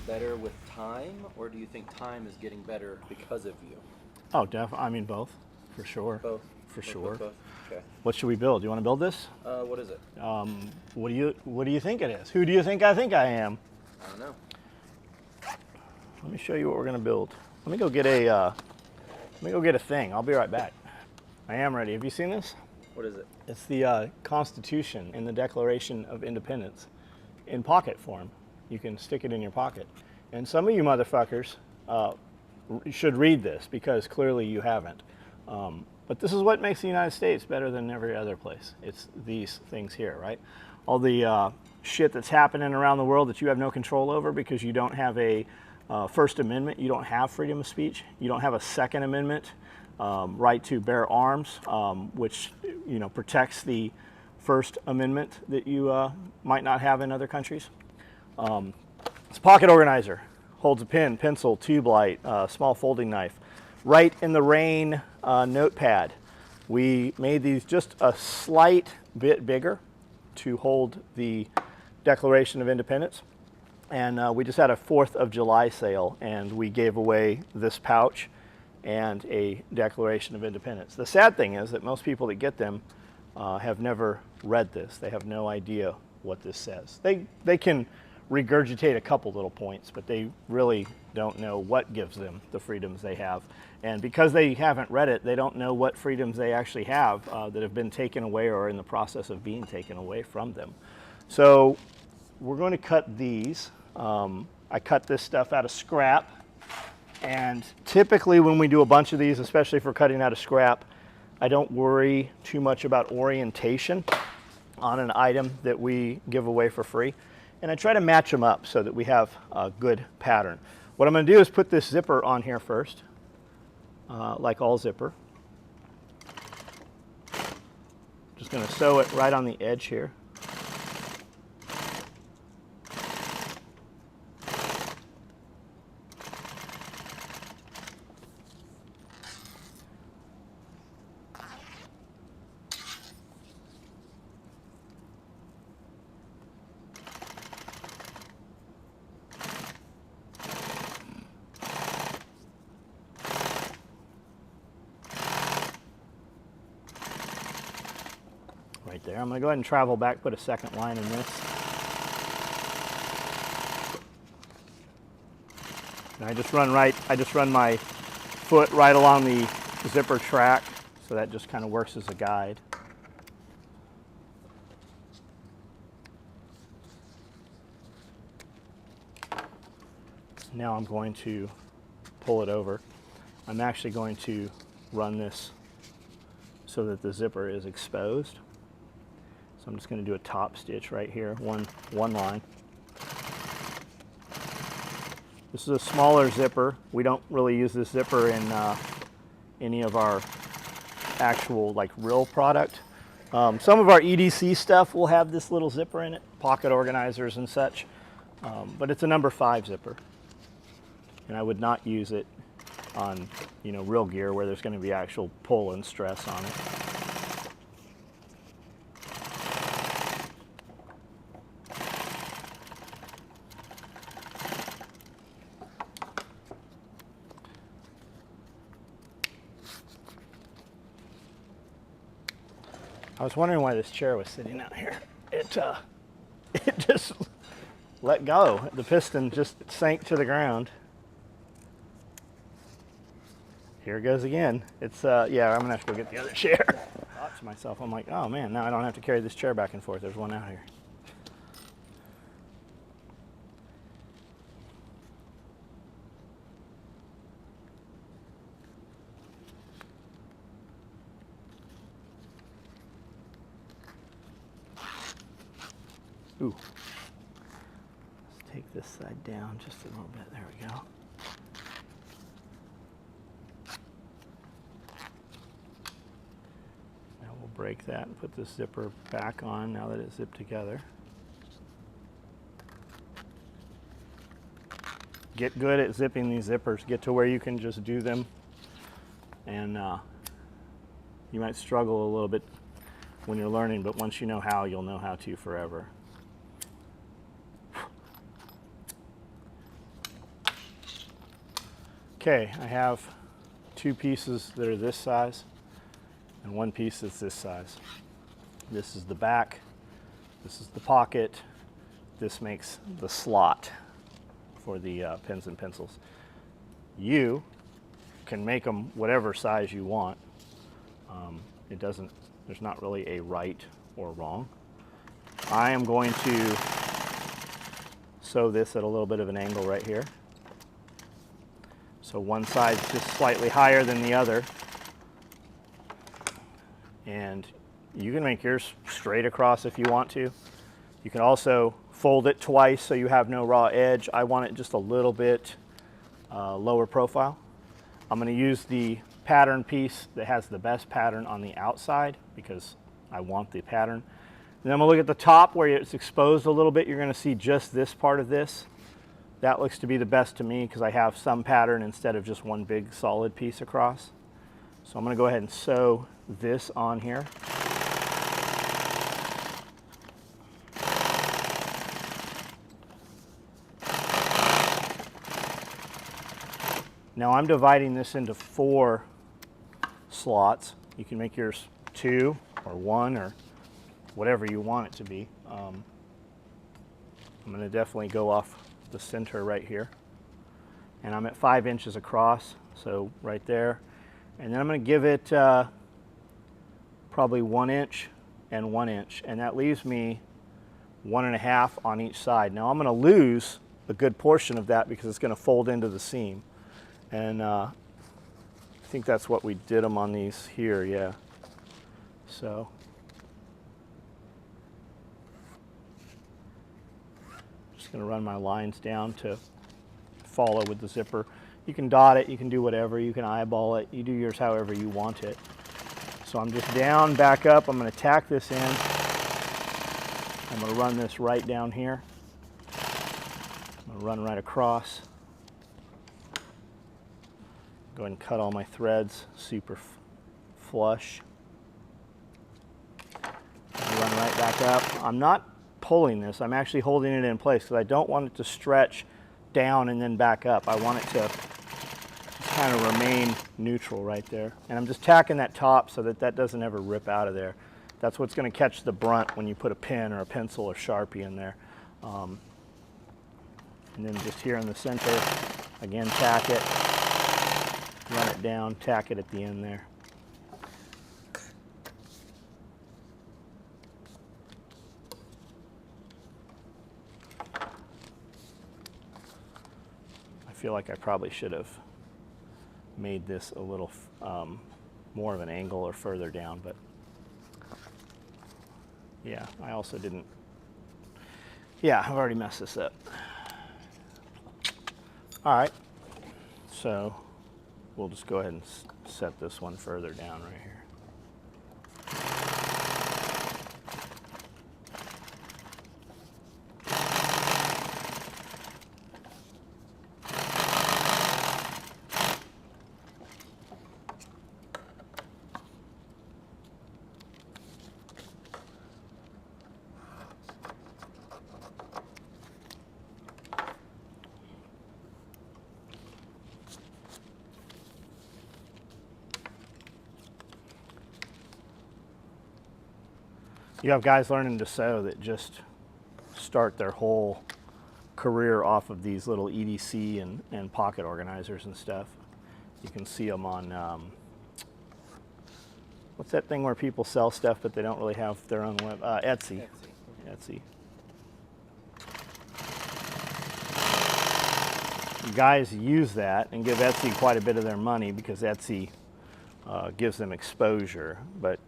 better with time, or do you think time is getting better because of you? Oh, definitely. I mean, both, for sure. Both. For Both, both, sure. both. Okay. What should we build? Do you want to build this? What is it? What do you think it is? Who do you think I am? I don't know. Let me show you what we're gonna build. Let me go get a thing. I'll be right back. I am ready. Have you seen this? What is it? It's the Constitution and the Declaration of Independence in pocket form. You can stick it in your pocket. And some of you motherfuckers should read this because clearly you haven't. But this is what makes the United States better than every other place. It's these things here, right? All the shit that's happening around the world that you have no control over because you don't have a First Amendment, you don't have freedom of speech, you don't have a Second Amendment, right to bear arms, which protects the First Amendment that you might not have in other countries. It's a pocket organizer, holds a pen, pencil, tube light, small folding knife. Write in the Rain notepad. We made these just a slight bit bigger to hold the Declaration of Independence. And we just had a 4th of July sale, and we gave away this pouch and a Declaration of Independence. The sad thing is that most people that get them have never read this. They have no idea what this says. They can regurgitate a couple little points, but they really don't know what gives them the freedoms they have. And because they haven't read it, they don't know what freedoms they actually have that have been taken away or are in the process of being taken away from them. So we're going to cut these. I cut this stuff out of scrap, and typically when we do a bunch of these, especially for cutting out of scrap, I don't worry too much about orientation on an item that we give away for free, and I try to match them up so that we have a good pattern. What I'm going to do is put this zipper on here first, like all zipper. Just going to sew it right on the edge here. Right there. I'm going to go ahead and travel back, put a second line in this. And I just run my foot right along the zipper track, so that just kind of works as a guide. Now I'm going to pull it over. I'm actually going to run this so that the zipper is exposed. So I'm just going to do a top stitch right here, one line. This is a smaller zipper. We don't really use this zipper in any of our actual real product. Some of our EDC stuff will have this little zipper in it, pocket organizers and such, but it's a number 5 zipper. And I would not use it on real gear where there's going to be actual pull and stress on it. I was wondering why this chair was sitting out here. It just let go. The piston just sank to the ground. Here it goes again. It's yeah, I'm gonna have to go get the other chair. I thought to myself, I'm like, oh man, now I don't have to carry this chair back and forth. There's one out here. Ooh. Let's take this side down just a little bit. There we go. Now we'll break that and put this zipper back on now that it's zipped together. Get good at zipping these zippers. Get to where you can just do them. And you might struggle a little bit when you're learning, but once you know how, you'll know how to forever. Okay, I have two pieces that are this size and one piece that's this size. This is the back, this is the pocket, this makes the slot for the pens and pencils. You can make them whatever size you want. There's not really a right or wrong. I am going to sew this at a little bit of an angle right here. So one side's just slightly higher than the other. And you can make yours straight across if you want to. You can also fold it twice so you have no raw edge. I want it just a little bit lower profile. I'm going to use the pattern piece that has the best pattern on the outside because I want the pattern. And then I'm going to look at the top where it's exposed a little bit. You're going to see just this part of this. That looks to be the best to me because I have some pattern instead of just one big solid piece across. So I'm going to go ahead and sew this on here. Now I'm dividing this into 4 slots. You can make yours 2 or 1 or whatever you want it to be. I'm going to definitely go off the center right here. And I'm at 5 inches across, so right there. And then I'm going to give it probably 1 inch and 1 inch. And that leaves me 1.5 on each side. Now I'm going to lose a good portion of that because it's going to fold into the seam. And I think that's what we did them on these here, yeah. So just going to run my lines down to follow with the zipper. You can dot it, you can do whatever, you can eyeball it, you do yours however you want it. So I'm just down, back up, I'm going to tack this in. I'm going to run this right down here. I'm going to run right across. Go ahead and cut all my threads super flush. Run right back up. I'm not pulling this, I'm actually holding it in place because I don't want it to stretch down and then back up. I want it to just kind of remain neutral right there. And I'm just tacking that top so that that doesn't ever rip out of there. That's what's going to catch the brunt when you put a pen or a pencil or Sharpie in there. And then just here in the center, again, tack it. Run it down, tack it at the end there. I feel like I probably should have made this a little more of an angle or further down, but yeah, I also didn't. Yeah, I've already messed this up. All right, so we'll just go ahead and set this one further down right here. You have guys learning to sew that just start their whole career off of these little EDC and pocket organizers and stuff. You can see them on, what's that thing where people sell stuff but they don't really have their own web, Etsy. Etsy. You guys use that and give Etsy quite a bit of their money because Etsy gives them exposure, but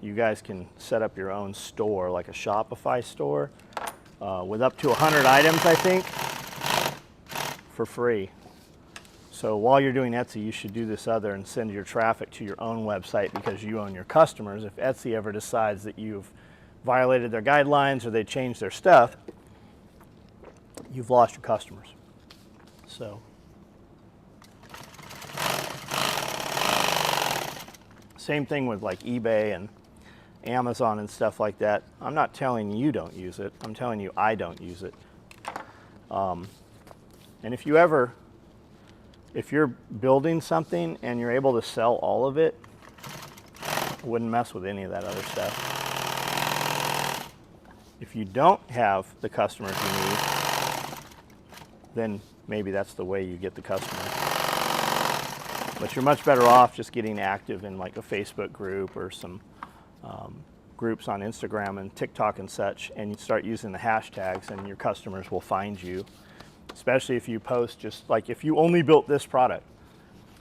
you guys can set up your own store, like a Shopify store, with up to 100 items, I think, for free. So while you're doing Etsy, you should do this other and send your traffic to your own website because you own your customers. If Etsy ever decides that you've violated their guidelines or they changed their stuff, you've lost your customers. So same thing with like eBay and Amazon and stuff like that. I'm not telling you don't use it. I'm telling you I don't use it. And if you ever if you're building something and you're able to sell all of it, I wouldn't mess with any of that other stuff. If you don't have the customers you need, then maybe that's the way you get the customers. But you're much better off just getting active in like a Facebook group or some groups on Instagram and TikTok and such, and you start using the hashtags and your customers will find you. Especially if you post just like, if you only built this product,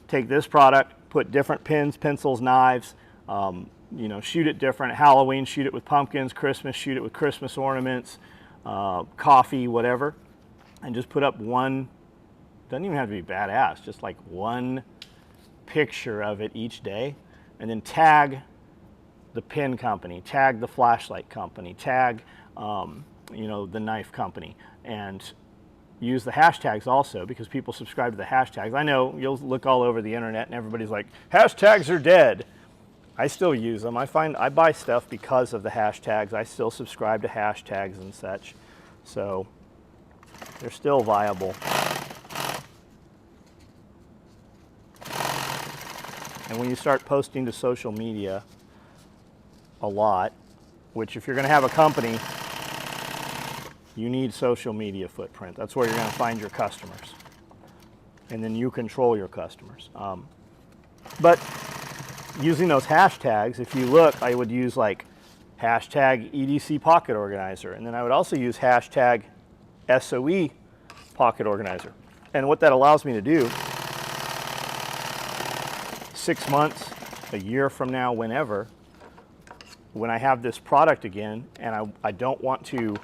take this product, put different pens, pencils, knives, you know, shoot it different. Halloween, shoot it with pumpkins. Christmas, shoot it with Christmas ornaments, coffee, whatever. And just put up one, doesn't even have to be badass, just like one picture of it each day. And then tag the pen company, tag the flashlight company, tag, you know, the knife company. And use the hashtags also, because people subscribe to the hashtags. I know you'll look all over the internet and everybody's like, hashtags are dead. I still use them. I buy stuff because of the hashtags. I still subscribe to hashtags and such. So they're still viable. And when you start posting to social media a lot, which if you're going to have a company, you need social media footprint. That's where you're going to find your customers. And then you control your customers. But using those hashtags, if you look, I would use like hashtag EDC Pocket Organizer. And then I would also use hashtag SOE Pocket Organizer. And what that allows me to do, 6 months, a year from now, whenever, when I have this product again and I don't want to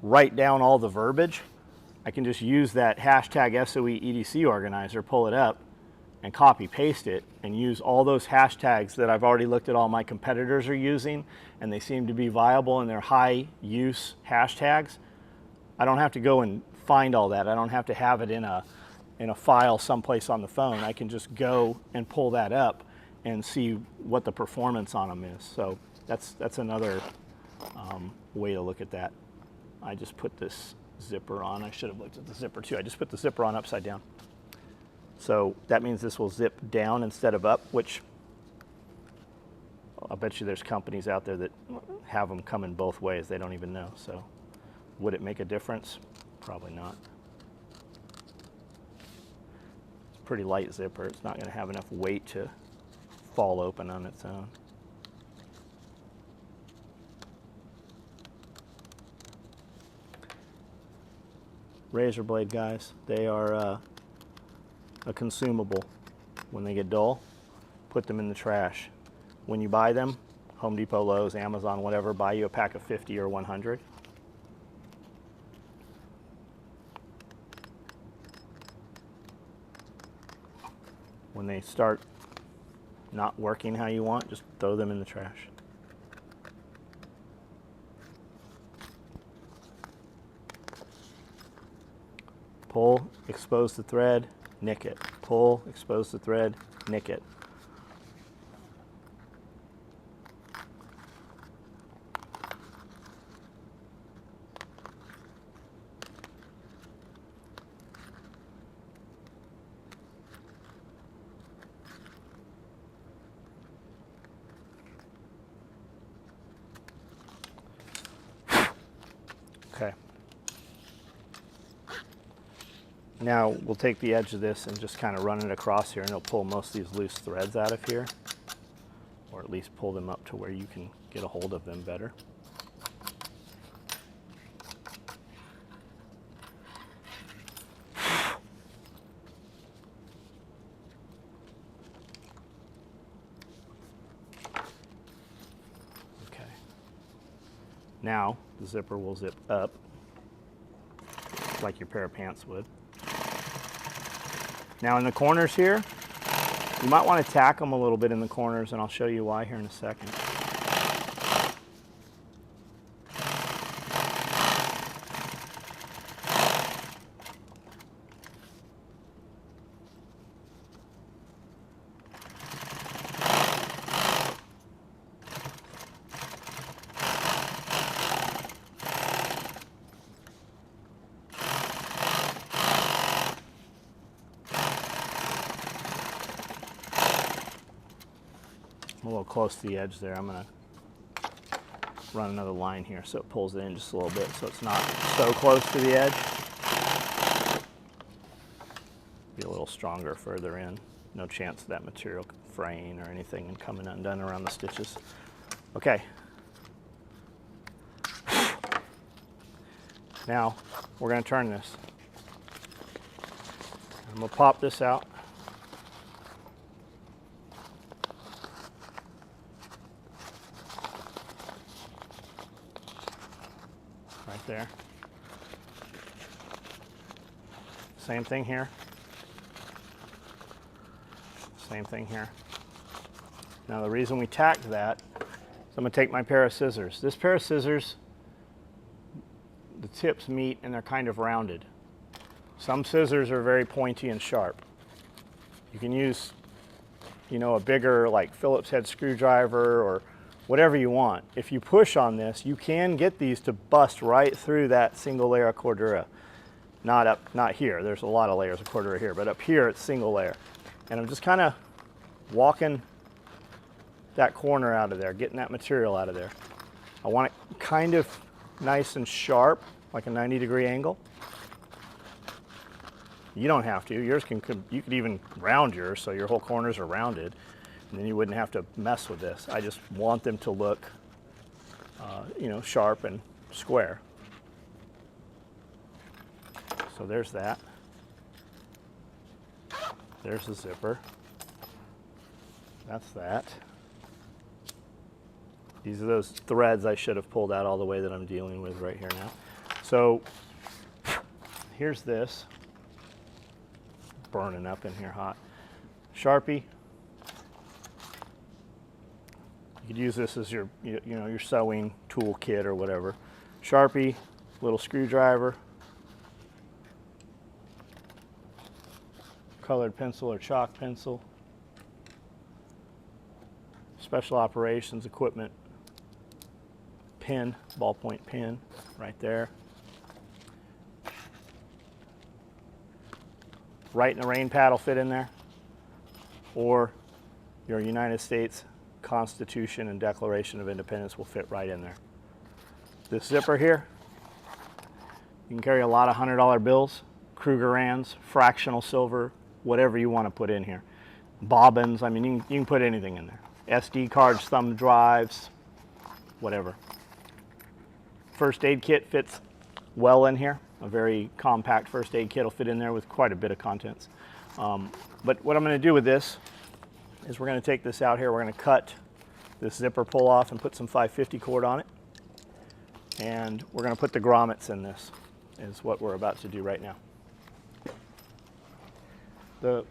write down all the verbiage, I can just use that hashtag SOE EDC organizer, pull it up, and copy paste it, and use all those hashtags that I've already looked at all my competitors are using, and they seem to be viable and they're high use hashtags. I don't have to go and find all that. I don't have to have it in a file someplace on the phone. I can just go and pull that up and see what the performance on them is. So that's another way to look at that. I just put this zipper on. I should have looked at the zipper too. I just put the zipper on upside down. So that means this will zip down instead of up, which I'll bet you there's companies out there that have them coming both ways. They don't even know. So would it make a difference? Probably not. It's a pretty light zipper. It's not going to have enough weight to fall open on its own. Razor blade, guys, they are a consumable. When they get dull, put them in the trash. When you buy them, Home Depot, Lowe's, Amazon, whatever, buy you a pack of 50 or 100. When they start not working how you want, just throw them in the trash. Pull, expose the thread, nick it. Pull, expose the thread, nick it. Okay. Now we'll take the edge of this and just kind of run it across here, and it'll pull most of these loose threads out of here, or at least pull them up to where you can get a hold of them better. Okay. Now the zipper will zip up like your pair of pants would. Now in the corners here, you might want to tack them a little bit in the corners, and I'll show you why here in a second. I'm a little close to the edge there. I'm going to run another line here so it pulls it in just a little bit so it's not so close to the edge. Be a little stronger further in. No chance of that material fraying or anything and coming undone around the stitches. Okay. Now we're going to turn this. I'm going to pop this out. Right there. Same thing here. Same thing here. Now the reason we tacked that is I'm going to take my pair of scissors. This pair of scissors, the tips meet and they're kind of rounded. Some scissors are very pointy and sharp. You can use, you know, a bigger like Phillips head screwdriver or whatever you want. If you push on this, you can get these to bust right through that single layer of Cordura. Not here, there's a lot of layers of Cordura here, but up here it's single layer. And I'm just kind of walking that corner out of there, getting that material out of there. I want it kind of nice and sharp, like a 90-degree angle. You don't have to. Yours you could even round yours so your whole corners are rounded, and then you wouldn't have to mess with this. I just want them to look, you know, sharp and square. So there's that. There's the zipper. That's that. These are those threads I should have pulled out all the way that I'm dealing with right here now. So here's this. Burning up in here hot. Sharpie. You could use this as your, you know, your sewing tool kit or whatever. Sharpie, little screwdriver, colored pencil or chalk pencil, special operations equipment, pin, ballpoint pin, right there. Right in the rain pad will fit in there, or your United States Constitution and Declaration of Independence will fit right in there. This zipper here, you can carry a lot of $100 bills, Krugerrands, fractional silver, whatever you want to put in here. Bobbins, I mean, you can put anything in there. SD cards, thumb drives, whatever. First aid kit fits well in here. A very compact first aid kit will fit in there with quite a bit of contents. But what I'm going to do with this is we're going to take this out here. We're going to cut this zipper pull off and put some 550 cord on it. And we're going to put the grommets in this, is what we're about to do right now. The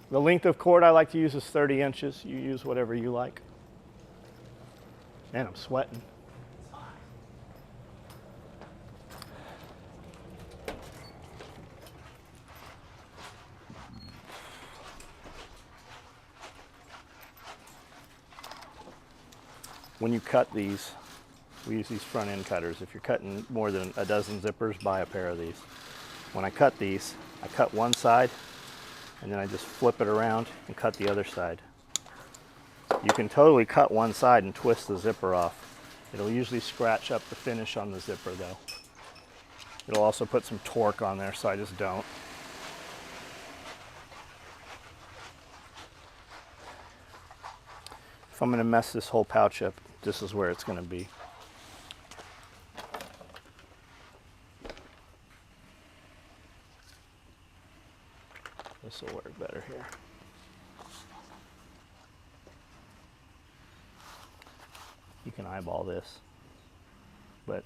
length of cord I like to use is 30 inches. You use whatever you like. Man, I'm sweating. When you cut these, we use these front end cutters. If you're cutting more than a dozen zippers, buy a pair of these. When I cut these, I cut one side and then I just flip it around and cut the other side. You can totally cut one side and twist the zipper off. It'll usually scratch up the finish on the zipper though. It'll also put some torque on there, so I just don't. If I'm going to mess this whole pouch up, this is where it's going to be. This will work better here. You can eyeball this, but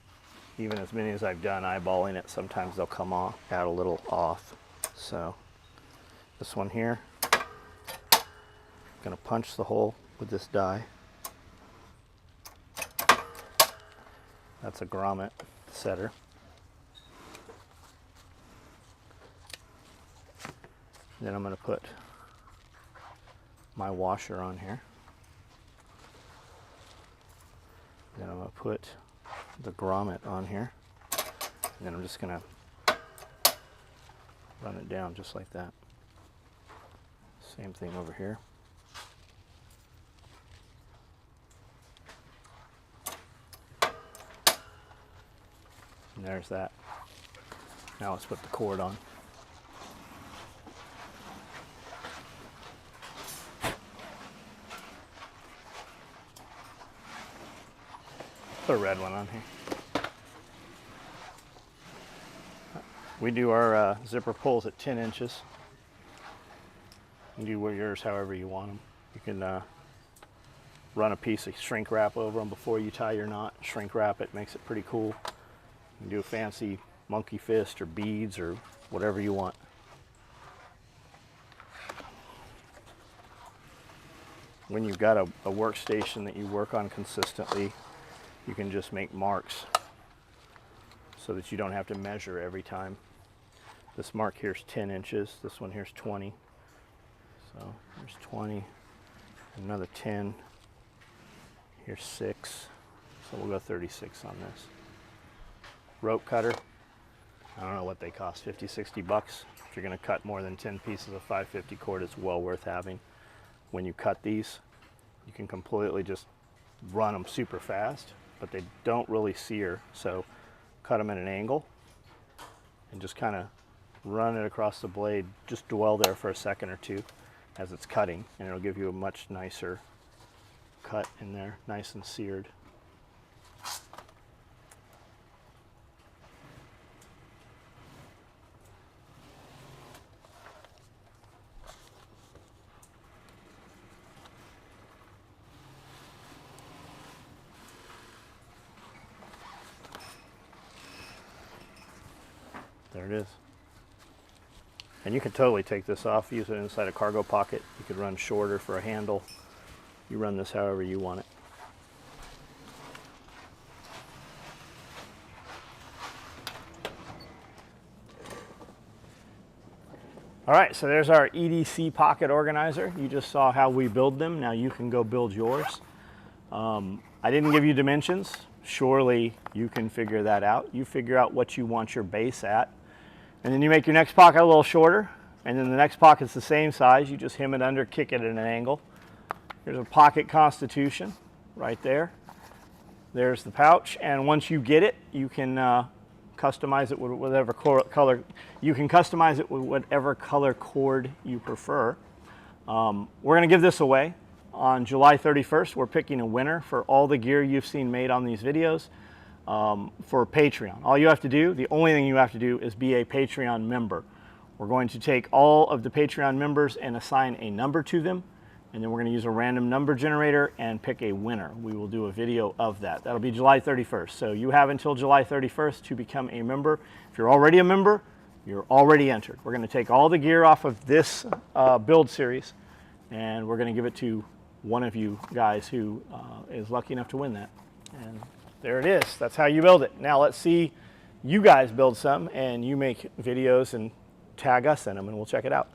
even as many as I've done eyeballing it, sometimes they'll come out a little off. So this one here, I'm going to punch the hole with this die. That's a grommet setter. Then I'm going to put my washer on here. Then I'm going to put the grommet on here. And then I'm just going to run it down just like that. Same thing over here. there's that. Now let's put the cord on. Put a red one on here. We do our zipper pulls at 10 inches. You can do yours however you want them. You can run a piece of shrink wrap over them before you tie your knot. Shrink wrap it, makes it pretty cool. You can do a fancy monkey fist or beads or whatever you want. When you've got a workstation that you work on consistently, you can just make marks so that you don't have to measure every time. This mark here's 10 inches, this one here's 20. So here's 20, another 10, here's 6, so we'll go 36 on this. Rope cutter, I don't know what they cost, 50, 60 bucks. If you're gonna cut more than 10 pieces of 550 cord, it's well worth having. When you cut these, you can completely just run them super fast, but they don't really sear, so cut them at an angle and just kind of run it across the blade. Just dwell there for a second or two as it's cutting, and it'll give you a much nicer cut in there, nice and seared. There it is. And you can totally take this off, use it inside a cargo pocket. You could run shorter for a handle. You run this however you want it. All right, so there's our EDC pocket organizer. You just saw how we build them. Now you can go build yours. I didn't give you dimensions. Surely you can figure that out. You figure out what you want your base at. And then you make your next pocket a little shorter, and then the next pocket's the same size. You just hem it under, kick it at an angle. Here's a pocket constitution right there. There's the pouch, and once you get it, you can customize it with whatever color. You can customize it with whatever color cord you prefer. We're going to give this away on July 31st. We're picking a winner for all the gear you've seen made on these videos. For Patreon. All you have to do, the only thing you have to do is be a Patreon member. We're going to take all of the Patreon members and assign a number to them, and then we're going to use a random number generator and pick a winner. We will do a video of that. That'll be July 31st. So you have until July 31st to become a member. If you're already a member, you're already entered. We're going to take all the gear off of this build series, and we're going to give it to one of you guys who is lucky enough to win that. And there it is. That's how you build it. Now let's see you guys build some, and you make videos and tag us in them, and we'll check it out.